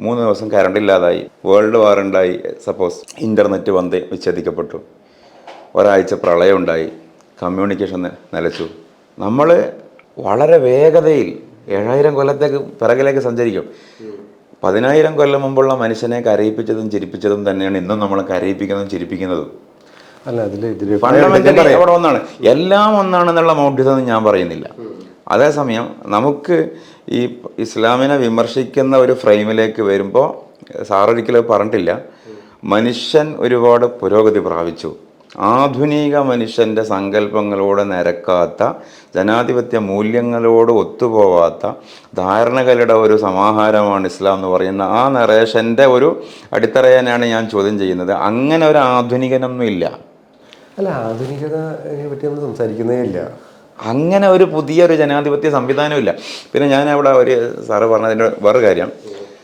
3 ദിവസം കറണ്ട് ഇല്ലാതായി, world war ഉണ്ടായി, സപ്പോസ് ഇൻ്റർനെറ്റ് വിച്ഛേദിക്കപ്പെട്ടു, ഒരാഴ്ച പ്രളയം ഉണ്ടായി, കമ്മ്യൂണിക്കേഷൻ നിലച്ചു. നമ്മൾ വളരെ വേഗതയിൽ 7000 കൊല്ലത്തേക്ക് പിറകിലേക്ക് സഞ്ചരിക്കും. 10000 കൊല്ലം മുമ്പുള്ള മനുഷ്യനെ കരയിപ്പിച്ചതും ചിരിപ്പിച്ചതും തന്നെയാണ് ഇന്നും നമ്മൾ കരയിപ്പിക്കുന്നതും ചിരിപ്പിക്കുന്നതും. ഫണ്ടമെന്റലി അവിടെ ഒന്നാണ്, എല്ലാം ഒന്നാണെന്നുള്ള മൗഢ്യതൊന്നും ഞാൻ പറയുന്നില്ല. അതേസമയം നമുക്ക് ഈ ഇസ്ലാമിനെ വിമർശിക്കുന്ന ഒരു ഫ്രെയിമിലേക്ക് വരുമ്പോൾ സാറൊരിക്കലും പറഞ്ഞിട്ടില്ല, മനുഷ്യൻ ഒരുപാട് പുരോഗതി പ്രാപിച്ചു, ആധുനിക മനുഷ്യൻ്റെ സങ്കല്പങ്ങളോട് നിരക്കാത്ത, ജനാധിപത്യ മൂല്യങ്ങളോട് ഒത്തുപോവാത്ത ധാരണകളുടെ ഒരു സമാഹാരമാണ് ഇസ്ലാം എന്ന് പറയുന്ന ആ നറേഷൻ്റെ ഒരു അടിത്തറയാനാണ് ഞാൻ ചോദ്യം ചെയ്യുന്നത്. അങ്ങനെ ഒരു ആധുനികനൊന്നും ഇല്ല. അല്ല, ആധുനികതയെ പറ്റി നമ്മൾ സംസാരിക്കുന്നേ ഇല്ല. അങ്ങനെ ഒരു പുതിയൊരു ജനാധിപത്യ സംവിധാനമില്ല. പിന്നെ ഞാൻ അവിടെ ഒരു സാറ് പറഞ്ഞതിൻ്റെ വേറൊരു കാര്യം,